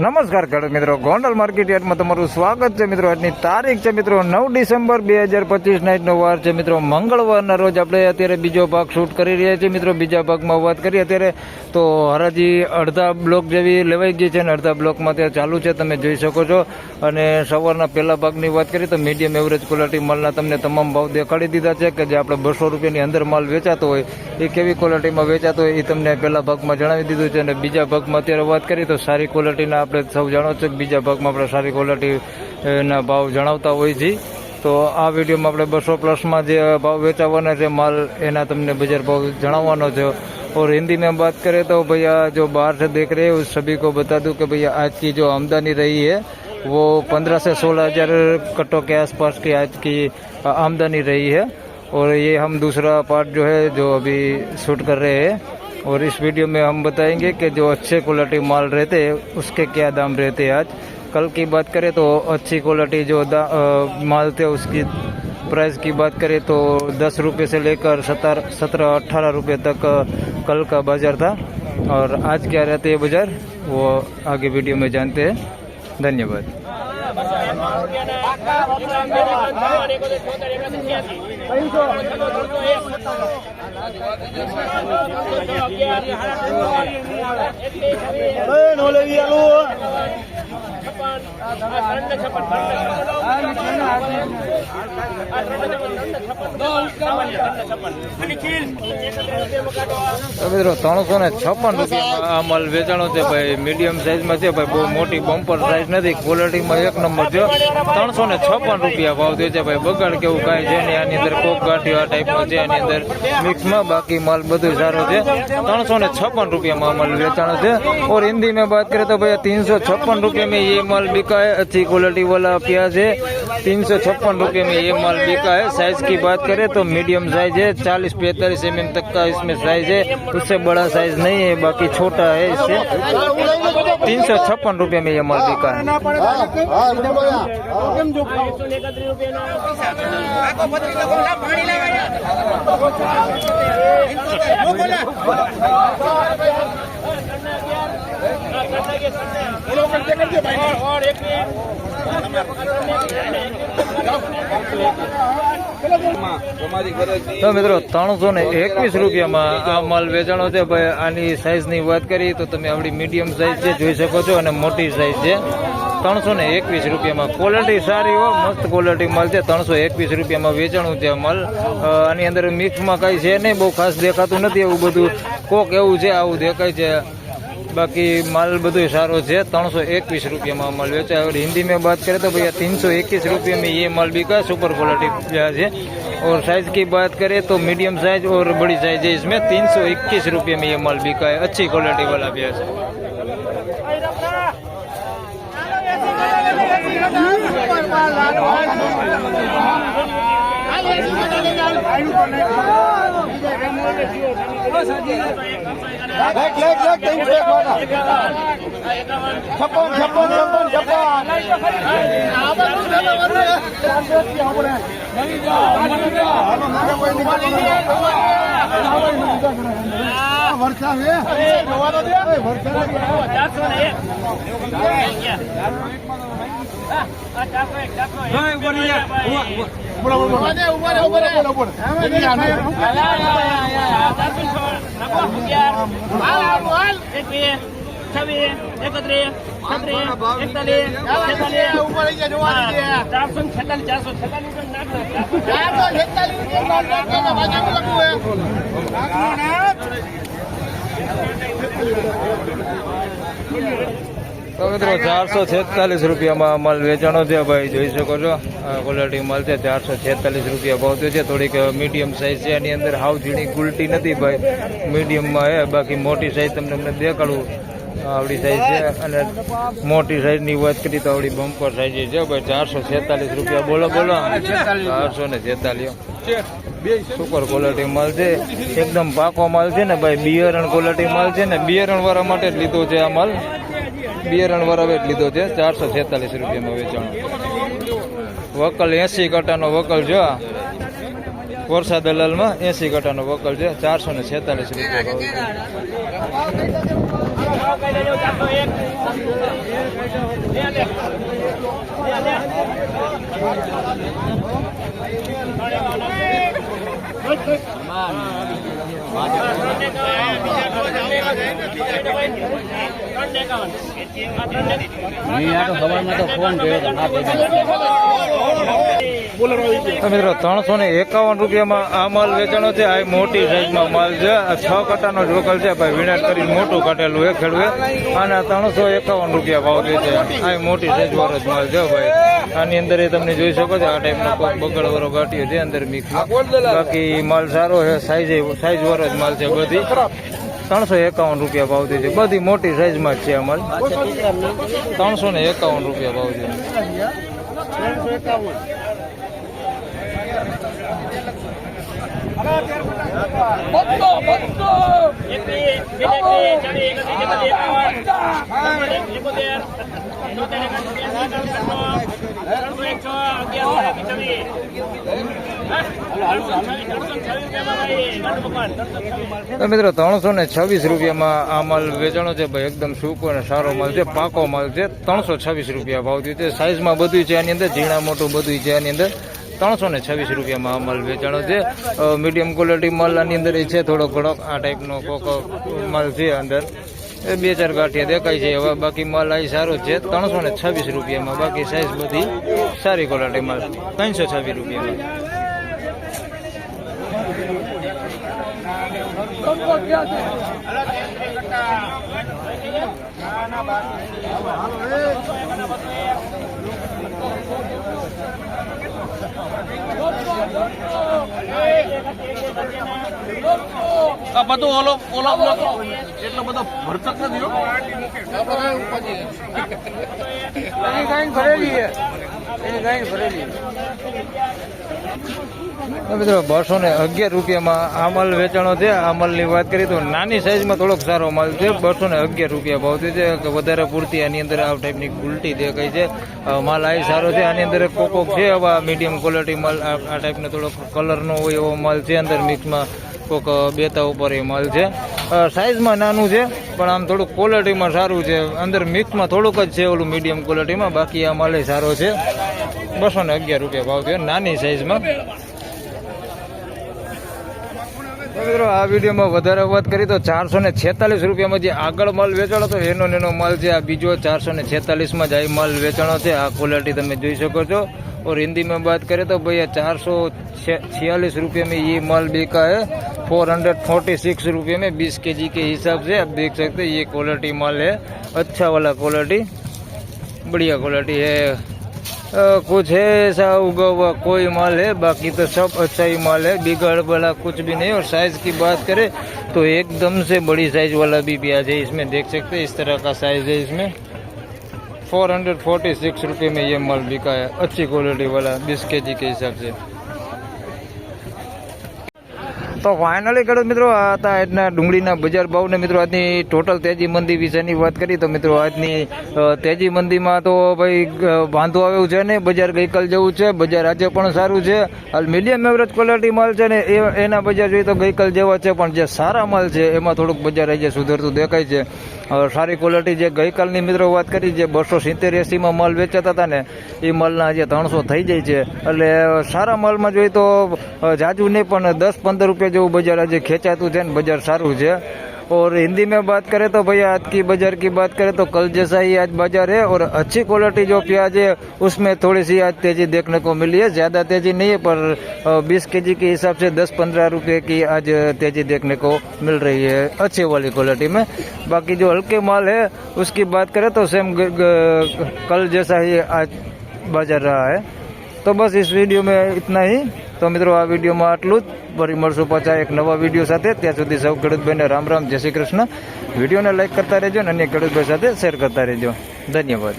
નમસ્કાર ખેડૂત મિત્રો, ગોંડલ માર્કેટ યાર્ડમાં તમારું સ્વાગત છે મિત્રો. આજની તારીખ છે મિત્રો 9 ડિસેમ્બર 2025 નાઇટનો વાર છે મિત્રો, મંગળવારના રોજ આપણે અત્યારે બીજો ભાગ શૂટ કરી રહ્યા છીએ મિત્રો. બીજા ભાગમાં વાત કરીએ અત્યારે તો હરાજી અડધા બ્લોક જેવી લેવાઈ ગઈ છે અને અડધા બ્લોકમાં ત્યાં ચાલુ છે, તમે જોઈ શકો છો. અને સવારના પહેલા ભાગની વાત કરીએ તો મીડિયમ એવરેજ ક્વોલિટી માલના તમને તમામ ભાવ દેખાડી દીધા છે કે જે આપણે 200 રૂપિયાની અંદર માલ વેચાતો હોય એ કેવી ક્વોલિટીમાં વેચાતો હોય એ તમને પહેલા ભાગમાં જણાવી દીધું છે. અને બીજા ભાગમાં અત્યારે વાત કરીએ તો સારી ક્વોલિટીના આપણે સૌ જાણો છો કે બીજા ભાગમાં આપણે સારી ક્વોલિટીના ભાવ જણાવતા હોય છે. તો આ વિડીયોમાં આપણે 200 પ્લસમાં જે ભાવ વેચાવાના છે માલ એના તમને બજાર ભાવ જણાવવાનો છે. और हिंदी में बात करें तो भैया जो बाहर से देख रहे हैं उस सभी को बता दूं कि भैया आज की जो आमदनी रही है वो 15 से 16,000 कट्टों के आसपास की आज की आमदनी रही है. और ये हम दूसरा पार्ट जो है जो अभी शूट कर रहे हैं और इस वीडियो में हम बताएंगे कि जो अच्छे क्वालिटी माल रहते हैं उसके क्या दाम रहते हैं. आज कल की बात करें तो अच्छी क्वालिटी जो माल थे उसकी प्राइस की बात करें तो 10 रुपये से लेकर 17-18 रुपये तक कल का बाजार था. और आज क्या रहते हैं बाजार वो आगे वीडियो में जानते हैं. धन्यवाद. મિત્રો 356 રૂપિયા આ માલ વેચાણો છે ભાઈ. મીડિયમ સાઈઝમાં છે ભાઈ, બહુ મોટી બમ્પર સાઈઝ નથી, ક્વોલિટીમાં એક નંબર છે. 356 રૂપિયા ભાવ દે છે ભાઈ. બગાડ કેવું કાંઈ છે ને, આની અંદર કોક ગાંઠિયો આ ટાઈપનો છે, આની અંદર મિક્સમાં. બાકી માલ બધું સારો છે. 356 રૂપિયામાં માલ વેચાણો છે. और हिंदी में बात करें तो भैया 356 रुपये में ये माल बिका है. अच्छी क्वालिटी वाला प्याज है. 356 रुपये में ये माल बिका है. साइज की बात करें तो मीडियम साइज है, 40-45 mm तक का इसमें साइज है. उससे बड़ा साइज नहीं है, बाकी छोटा है. इससे 356 रुपये में ये माल बिका है. તો મિત્રો 321 રૂપિયામાં આ માલ વેચાણો છે ભાઈ. આની સાઈઝની વાત કરીએ તો તમે આવડી મીડિયમ સાઈઝ છે જોઈ શકો છો અને મોટી સાઈઝ છે. 321 રૂપિયામાં ક્વોલિટી સારી હોય, મસ્ત ક્વોલિટી માલ છે. 321 રૂપિયામાં વેચાણું છે માલ. આની અંદર મિક્સમાં કાંઈ છે નહીં, બહુ ખાસ દેખાતું નથી. એવું બધું કોક એવું છે, આવું દેખાય છે. बाकी माल બધું સારો છે. 321 રૂપિયામાં माल વેચાય. और हिंदी में बात करें तो भैया 321 रुपये में ये माल बिका. सुपर क्वालिटी प्याज है. और साइज की बात करें तो मीडियम साइज और बड़ी साइज है. इसमें 321 रुपये में ये माल बिका है. अच्छी क्वालिटी वाला प्याज है. તો મિત્રો 446 રૂપિયામાં માલ વેચાણો છે ભાઈ, જોઈ શકો છો. ક્વોલિટી માલ છે. 446 રૂપિયા ભાવ થયો છે. થોડીક મીડિયમ સાઇઝ છે. એની અંદર હાવ ઝીણી ગુલટી નથી ભાઈ, મીડિયમમાં છે. બાકી મોટી સાઇઝ તમને દેખાડું. આવડી સાઈઝ છે. અને મોટી સાઈઝની વાત કરીએ તો આવડી બમ્પર સાઈઝ છે ભાઈ. 446 રૂપિયા. બોલો 446. સુપર ક્વોલિટી માલ છે. એકદમ પાકો માલ છે ને ભાઈ. બિયારણ ક્વોલિટી માલ છે ને, બિયારણ વાળા માટે જ લીધો છે આ માલ. બિયારણ વાળા જ લીધો છે. 446 રૂપિયામાં વેચાણ. વકલ 80 કટાનો વકલ છે. વર્ષા દલાલમાં 80 કટાનો વકલ છે. 446 રૂપિયા. તો મિત્રો 351 રૂપિયામાં આ માલ વેચાણો છે. આ મોટી સાઈઝમાં માલ છે. 6 કટાનો ઢોકલ છે ભાઈ, વિનાટ કરીને મોટું કાઢેલું છે ખેડૂએ. અને 351 રૂપિયા ભાવ દે છે. આ મોટી સાઈઝ વાળો જ માલ છે ભાઈ. આની અંદર તમને જોઈ શકો છો આ ટાઈપનો બગડવાળો ગાંઠિયો છે અંદર મિક્સમાં. બાકી માલ સારો છે, સાઈઝ વાળો જ માલ છે. બધી 351 રૂપિયા ભાવ દે છે. બધી મોટી સાઈઝમાં જ છે આ માલ. 351 રૂપિયા ભાવ છે. તો મિત્રો 326 રૂપિયામાં આ માલ વેચાણો છે ભાઈ. એકદમ સૂકો અને સારો માલ છે, પાકો માલ છે. 326 રૂપિયા ભાવ છે. સાઈઝમાં બધું છે આની અંદર, ઝીણા મોટું બધું છે આની અંદર. 326 રૂપિયામાં આ માલ વેચાણો છે. મીડિયમ ક્વોલિટી માલ આની અંદર છે, થોડો ઘણો આ ટાઈપનો કોકો માલ છે અંદર. 2-4 ગાંઠિયા દેખાય છે. હવે બાકી માલ અહીં સારો છે. 326 રૂપિયામાં. બાકી સાઈઝ બધી સારી ક્વોલિટી માલ 326 રૂપિયામાં. આ બધું ઓલો એટલો બધો ભરચક નથી. મિત્રો 211 રૂપિયામાં આ માલ વેચાણો છે. આ માલની વાત કરીએ તો નાની સાઈઝમાં થોડોક સારો માલ છે. 211 રૂપિયા ભાવ છે. વધારે પૂરતી આની અંદર આ ટાઈપની ગુલટી દેખાય છે. માલ આ સારો છે. આની અંદર કોકોક છે. હવે મીડિયમ ક્વોલિટી માલ આ ટાઈપનો થોડોક કલરનો હોય એવો માલ છે અંદર મિક્સમાં. કોક બેતા ઉપર એ માલ છે. સાઈઝમાં નાનું છે પણ આમ થોડુંક ક્વોલિટીમાં સારું છે. અંદર મિક્સમાં થોડુંક જ છે ઓલું મીડિયમ ક્વોલિટીમાં. બાકી આ માલ સારો છે. 211 રૂપિયા ભાવ છે નાની સાઈઝમાં. મિત્રો આ વિડીયોમાં વધારે વાત કરી તો 446 રૂપિયામાં જે આગળ માલ વેચાણો હતો એનો માલ છે. આ બીજો 446માં જ આ માલ વેચાણો છે. આ ક્વોલિટી તમે જોઈ શકો છો. और हिंदी में बात करें तो भैया 446 रुपये में ये माल बिका है. 446 रुपये में 20 kg के हिसाब से आप देख सकते हैं. ये क्वालिटी माल है, अच्छा वाला क्वालिटी, बढ़िया क्वालिटी है. कुछ है ऐसा उगा हुआ कोई माल है, बाकी तो सब अच्छा ही माल है. बिगड़ वाला कुछ भी नहीं. और साइज की बात करें तो एकदम से बड़ी साइज वाला भी प्याज है इसमें. देख सकते हैं इस तरह का साइज है इसमें. 446 रुपये में ये माल बिका है, अच्छी क्वालिटी वाला 20 kg के हिसाब से. તો ફાઇનલી ખેડૂત મિત્રો આ હતા આજના ડુંગળીના બજાર ભાવને. મિત્રો આજની ટોટલ તેજી મંદી વિશેની વાત કરી તો મિત્રો આજની તેજી મંદીમાં તો ભાઈ વાંધો આવ્યું છે ને. બજાર ગઈકાલ જેવું છે. બજાર આજે પણ સારું છે. હાલ મીડિયમ એવરેજ ક્વોલિટી માલ છે ને એના બજાર જોઈએ તો ગઈકાલ જેવા છે. પણ જે સારા માલ છે એમાં થોડુંક બજાર આજે સુધરતું દેખાય છે. સારી ક્વોલિટી જે ગઈકાલની મિત્રો વાત કરી જે 270-80માં માલ વેચાતા હતા ને એ માલના આજે 300 થઈ જાય છે. એટલે સારા માલમાં જોઈએ તો જાજુ નહીં પણ 10-15 રૂપિયા જેવું बाजार आज खेचातु है. बाजार सारू है. और हिंदी में बात करें तो भैया आज की बाजार की बात करें तो कल जैसा ही आज बाजार है. और अच्छी क्वालिटी जो प्याज है उसमें थोड़ी सी आज तेजी देखने को मिली है. ज़्यादा तेजी नहीं है पर 20 kg के हिसाब से 10-15 रुपये की आज तेजी देखने को मिल रही है अच्छी वाली क्वालिटी में. बाकी जो हल्के माल है उसकी बात करें तो सेम कल जैसा ही आज बाजार रहा है. तो बस इस वीडियो में इतना ही. तो मित्रों आ वीडियो में आटलू ज. फरी मळशुं पाछा एक नवा वीडियो साथे. त्यां सुधी सौ खेडूत भाईने राम राम, जय श्री कृष्ण. वीडियो ने लाइक करता रहेजो અને અન્ય ખેડૂત ભાઈ સાથે શેર કરતા રહેજો. ધન્યવાદ.